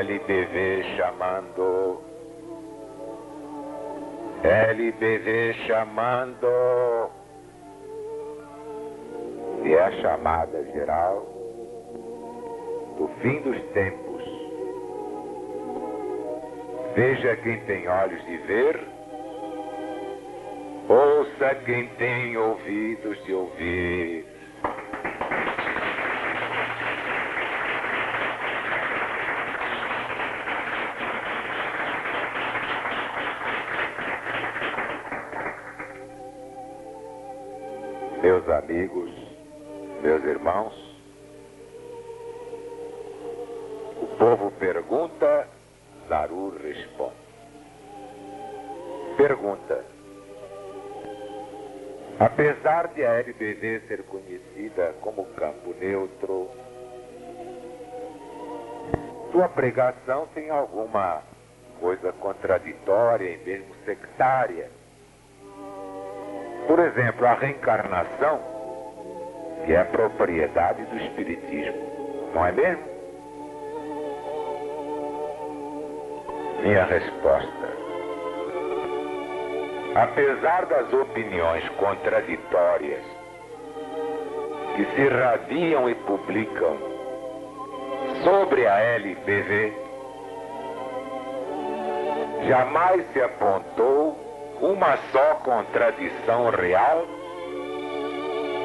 LBV chamando. LBV chamando. E é a chamada geral do fim dos tempos. Veja quem tem olhos de ver, ouça quem tem ouvidos de ouvir. Meus amigos, meus irmãos, o povo pergunta, Zaru responde. Pergunta: apesar de a LBV ser conhecida como campo neutro, sua pregação tem alguma coisa contraditória e mesmo sectária? Por exemplo, a reencarnação, que é propriedade do Espiritismo, não é mesmo? Minha resposta: apesar das opiniões contraditórias que se irradiam e publicam sobre a LBV, jamais se apontou uma só contradição real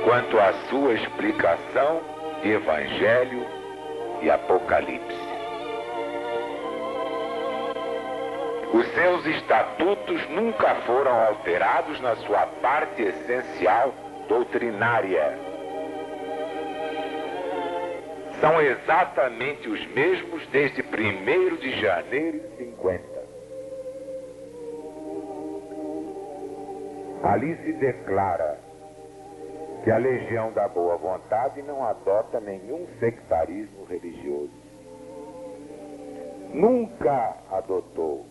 quanto à sua explicação de Evangelho e Apocalipse. Os seus estatutos nunca foram alterados na sua parte essencial doutrinária. São exatamente os mesmos desde 1º de janeiro de 50. Ali se declara que a Legião da Boa Vontade não adota nenhum sectarismo religioso. Nunca adotou,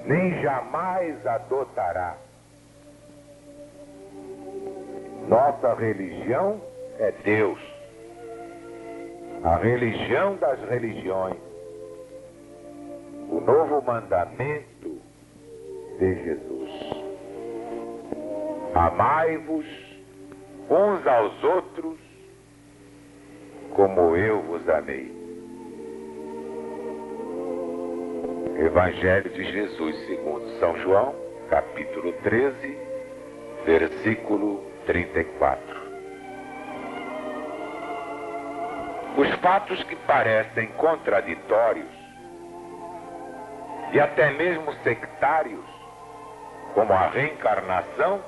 nem jamais adotará. Nossa religião é Deus, a religião das religiões, o novo mandamento de Jesus. Amai-vos uns aos outros como eu vos amei. Evangelho de Jesus segundo São João, capítulo 13, versículo 34. Os fatos que parecem contraditórios e até mesmo sectários, como a reencarnação,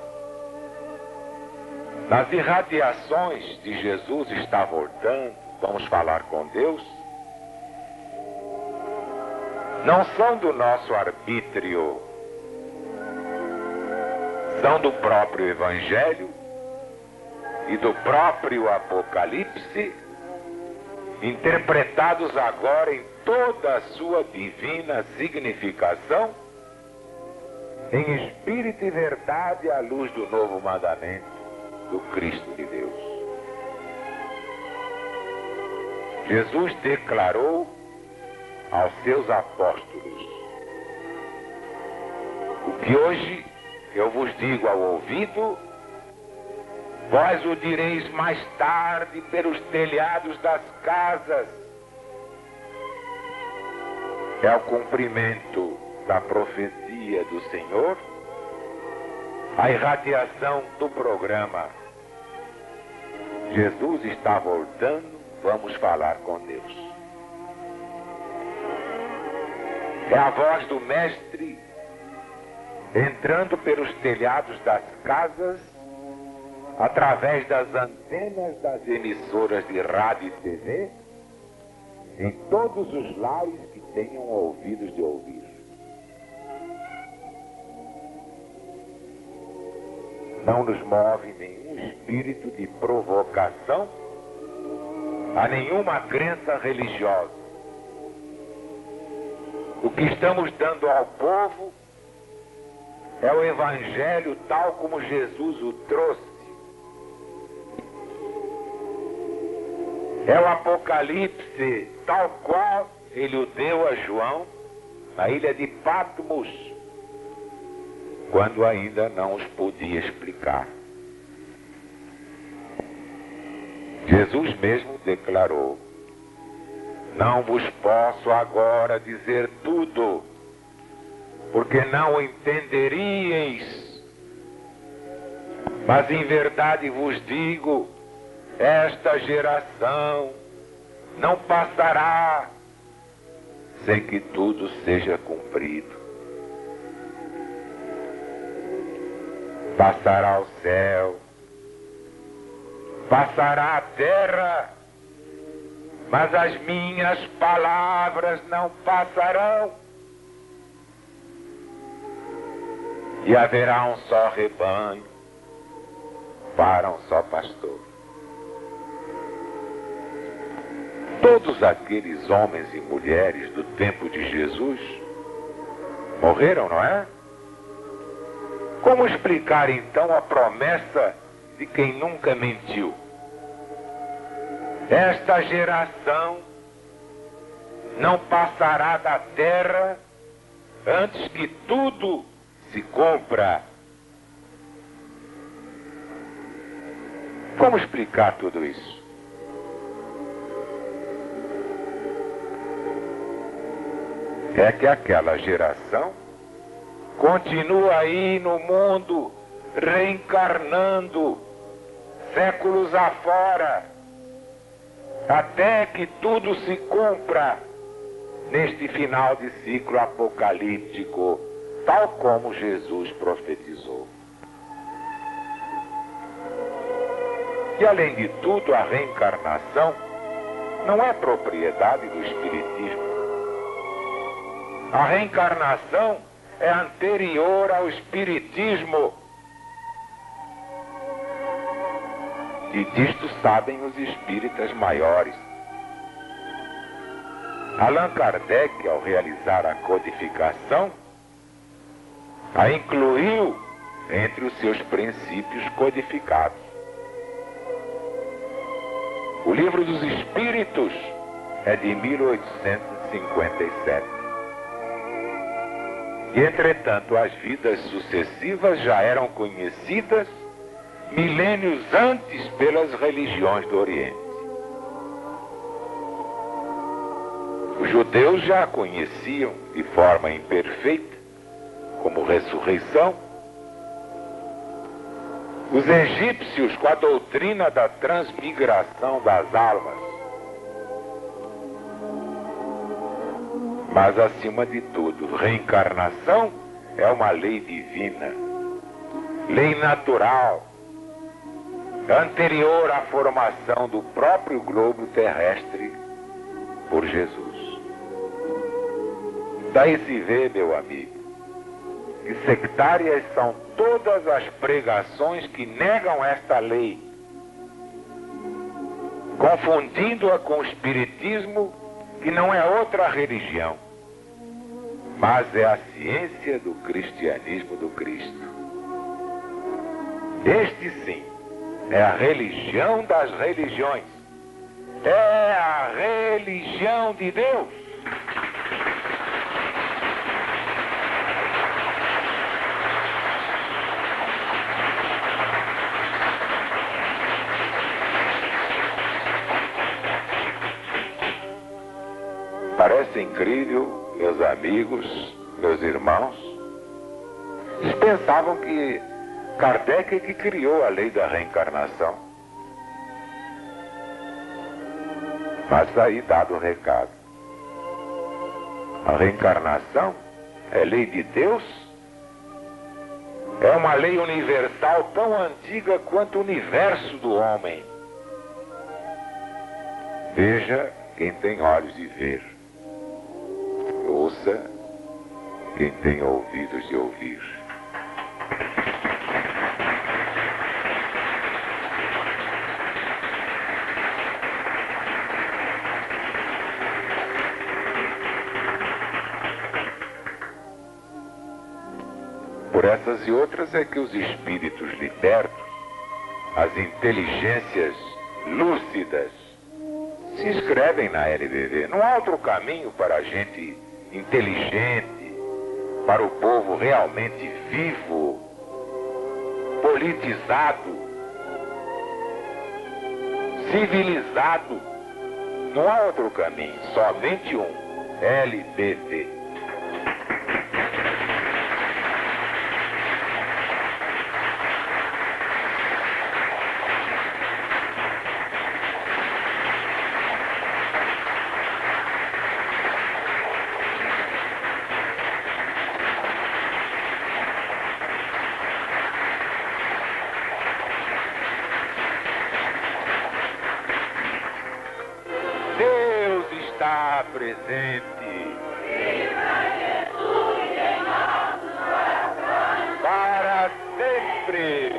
nas irradiações de Jesus está voltando, vamos falar com Deus, não são do nosso arbítrio, são do próprio Evangelho e do próprio Apocalipse, interpretados agora em toda a sua divina significação, em espírito e verdade à luz do novo mandamento do Cristo de Deus. Jesus declarou aos seus apóstolos: o que hoje eu vos digo ao ouvido, vós o direis mais tarde pelos telhados das casas. É o cumprimento da profecia do Senhor, a irradiação do programa. Jesus está voltando, vamos falar com Deus. É a voz do Mestre entrando pelos telhados das casas, através das antenas das emissoras de rádio e TV, em todos os lares que tenham ouvidos de ouvir. Não nos move nenhum espírito de provocação a nenhuma crença religiosa. O que estamos dando ao povo é o Evangelho tal como Jesus o trouxe. É o Apocalipse tal qual ele o deu a João na ilha de Patmos, quando ainda não os podia explicar. Jesus mesmo declarou: não vos posso agora dizer tudo, porque não o entenderíeis. Mas em verdade vos digo, esta geração não passará sem que tudo seja cumprido. Passará o céu, passará a terra, mas as minhas palavras não passarão. E haverá um só rebanho para um só pastor. Todos aqueles homens e mulheres do tempo de Jesus morreram, não é? Como explicar então a promessa de quem nunca mentiu? Esta geração não passará da terra antes que tudo se cumpra. Como explicar tudo isso? É que aquela geração continua aí no mundo, reencarnando, séculos afora, até que tudo se cumpra neste final de ciclo apocalíptico, tal como Jesus profetizou. E além de tudo, a reencarnação não é propriedade do Espiritismo. A reencarnação é anterior ao Espiritismo. E disto sabem os espíritas maiores. Allan Kardec, ao realizar a codificação, a incluiu entre os seus princípios codificados. O Livro dos Espíritos é de 1857. E, entretanto, as vidas sucessivas já eram conhecidas milênios antes pelas religiões do Oriente. Os judeus já a conheciam de forma imperfeita, como ressurreição. Os egípcios com a doutrina da transmigração das almas. Mas, acima de tudo, reencarnação é uma lei divina, lei natural, anterior à formação do próprio globo terrestre por Jesus. Daí se vê, meu amigo, que sectárias são todas as pregações que negam esta lei, confundindo-a com o espiritismo, que não é outra religião, mas é a ciência do cristianismo do Cristo. Este sim é a religião das religiões, é a religião de Deus. Parece incrível, meus amigos, meus irmãos. Eles pensavam que Kardec é que criou a lei da reencarnação. Mas aí dado o recado. A reencarnação é lei de Deus? É uma lei universal tão antiga quanto o universo do homem. Veja quem tem olhos de ver. Ouça quem tem ouvidos de ouvir. Por essas e outras é que os espíritos libertos, as inteligências lúcidas, se inscrevem na LBV. Não há outro caminho para a gente inteligente, para o povo realmente vivo, politizado, civilizado. Não há outro caminho, somente um: LBV. Deus está presente. Para sempre.